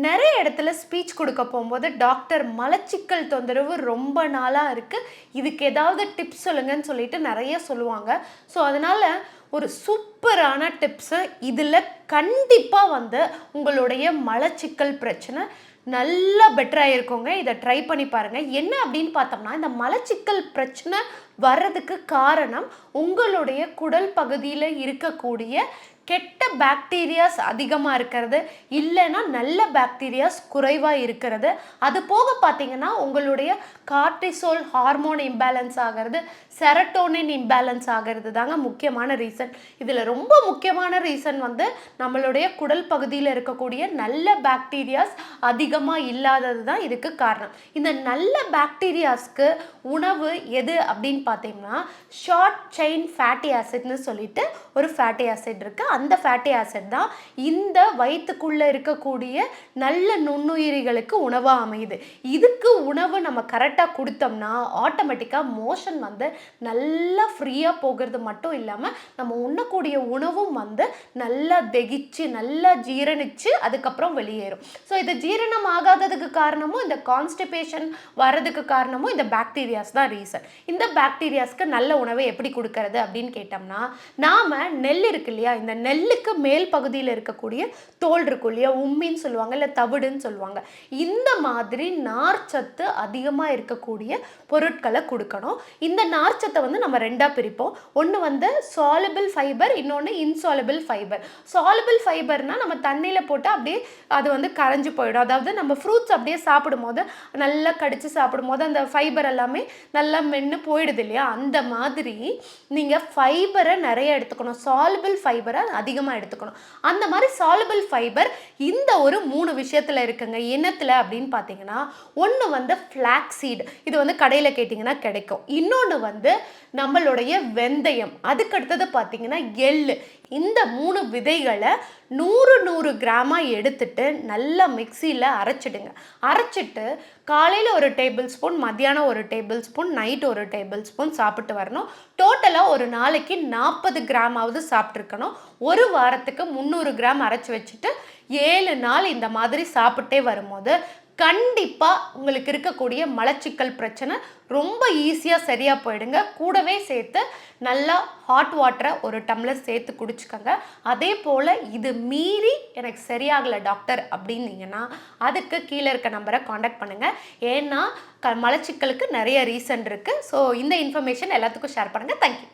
நிறைய இடத்துல ஸ்பீச் கொடுக்க போகும்போது டாக்டர் மலச்சிக்கல் தொந்தரவு ரொம்ப நாளாக இருக்குது, இதுக்கு ஏதாவது டிப்ஸ் சொல்லுங்கன்னு சொல்லிட்டு நிறைய சொல்லுவாங்க. ஸோ அதனால் ஒரு சூப்பரான டிப்ஸு இதில் கண்டிப்பாக உங்களுடைய மலச்சிக்கல் பிரச்சனை நல்லா பெட்டராக இருக்குங்க. இதை ட்ரை பண்ணி பாருங்கள். என்ன அப்படின்னு பார்த்தோம்னா, இந்த மலச்சிக்கல் பிரச்சனை வர்றதுக்கு காரணம் உங்களுடைய குடல் பகுதியில் இருக்கக்கூடிய கெட்ட பாக்டீரியாஸ் அதிகமாக இருக்கிறது, இல்லைன்னா நல்ல பாக்டீரியாஸ் குறைவாக இருக்கிறது. அது போக பார்த்தீங்கன்னா உங்களுடைய கார்டிசோல் ஹார்மோன் இம்பேலன்ஸ் ஆகிறது, செரட்டோனின் இம்பேலன்ஸ் ஆகிறது தாங்க முக்கியமான ரீசன். இதில் ரொம்ப முக்கியமான ரீசன் நம்மளுடைய குடல் பகுதியில் இருக்கக்கூடிய நல்ல பாக்டீரியாஸ் அதிகமாக இல்லாதது தான் இதுக்கு காரணம். இந்த நல்ல பாக்டீரியாஸ்க்கு உணவு எது அப்படின்னு பார்த்தீங்கன்னா ஷார்ட் செயின் ஃபேட்டி ஆசிட்னு சொல்லிட்டு ஒரு ஃபேட்டி ஆசிட் இருக்குது. அந்த ஃபேட்டி ஆசிட் தான் இந்த வயிற்றுக்குள்ளே இருக்கக்கூடிய நல்ல நுண்ணுயிரிகளுக்கு உணவாக அமையுது. இதுக்கு உணவு நம்ம கரெக்டாக கொடுத்தோம்னா ஆட்டோமேட்டிக்காக மோஷன் நல்லா ஃப்ரீயாக போகிறது மட்டும் இல்லாமல் நம்ம உண்ணக்கூடிய உணவும் நல்லா தெகிச்சு நல்லா ஜீரணிச்சு அதுக்கப்புறம் வெளியேறும். ஸோ இது ஜீரணம் ஆகாததுக்கு காரணமும் இந்த கான்ஸ்டிபேஷன் வர்றதுக்கு காரணமும் இந்த பாக்டீரியாஸ் தான் ரீசன். இந்த பாக்டீரியாஸ்க்கு நல்ல உணவை எப்படி கொடுக்கறது அப்படின்னு கேட்டோம்னா, நாம் நெல் இருக்கு இல்லையா, இந்த நெல்லுக்கு மேல் பகுதியில் இருக்கக்கூடிய தோல் இருக்கும் இல்லையா, உம்மின்னு சொல்லுவாங்க, இல்லை தவிடுன்னு சொல்லுவாங்க. இந்த மாதிரி நார்ச்சத்து அதிகமாக இருக்கக்கூடிய பொருட்களை கொடுக்கணும். இந்த நார்ச்சத்தை நம்ம ரெண்டாக பிரிப்போம். ஒன்று சாலபிள் ஃபைபர், இன்னொன்று இன்சாலபிள் ஃபைபர். சாலபிள் ஃபைபர்னால் நம்ம தண்ணியில் போட்டு அப்படியே அது கரைஞ்சி போயிடும். அதாவது நம்ம ஃப்ரூட்ஸ் அப்படியே சாப்பிடும் போது நல்லா கடிச்சு சாப்பிடும் போது அந்த ஃபைபர் எல்லாமே நல்லா மென்று போயிடுது இல்லையா, அந்த மாதிரி நீங்கள் ஃபைபரை நிறைய எடுத்துக்கணும். சாலபிள் ஃபைபரை அதிகமாக எடுத்துக்கணும். அந்த மாதிரி சாலபிள் ஃபைபர் இந்த ஒரு 3 விஷயத்தில் இருக்குங்க. என்னத்தில் அப்படின்னு பார்த்தீங்கன்னா, ஒன்று ஃப்ளாக்ஸீட், இது கடையில் கேட்டிங்கன்னா கிடைக்கும். இன்னொன்று நம்மளுடைய வெந்தயம், அதுக்கடுத்தது பார்த்தீங்கன்னா எள்ளு. இந்த 3 விதைகளை 100 கிராமாக எடுத்துட்டு நல்லா மிக்சியில் அரைச்சிடுங்க. அரைச்சிட்டு காலையில் ஒரு டேபிள் ஸ்பூன், மத்தியானம் ஒரு டேபிள் ஸ்பூன், நைட் ஒரு டேபிள் ஸ்பூன் சாப்பிட்டு வரணும். டோட்டலாக ஒரு நாளைக்கு 40 கிராமாவது சாப்பிட்ருக்கணும். ஒரு வாரத்துக்கு 300 கிராம் அரைச்சி வச்சுட்டு 7 நாள் இந்த மாதிரி சாப்பிட்டே வரும்போது கண்டிப்பாக உங்களுக்கு இருக்கக்கூடிய மலச்சிக்கல் பிரச்சனை ரொம்ப ஈஸியாக சரியாக போயிடுங்க. கூடவே சேர்த்து நல்லா ஹாட் வாட்டரை ஒரு டம்ளர் சேர்த்து குடிச்சுக்கோங்க. அதே போல் இது மீறி எனக்கு சரியாகலை டாக்டர் அப்படின்னீங்கன்னா அதுக்கு கீழே இருக்க நம்பரை காண்டாக்ட் பண்ணுங்கள். ஏன்னா மலச்சிக்கலுக்கு நிறைய ரீசன் இருக்குது. ஸோ இந்த இன்ஃபர்மேஷன் எல்லாத்துக்கும் ஷேர் பண்ணுங்கள். தேங்க்யூ.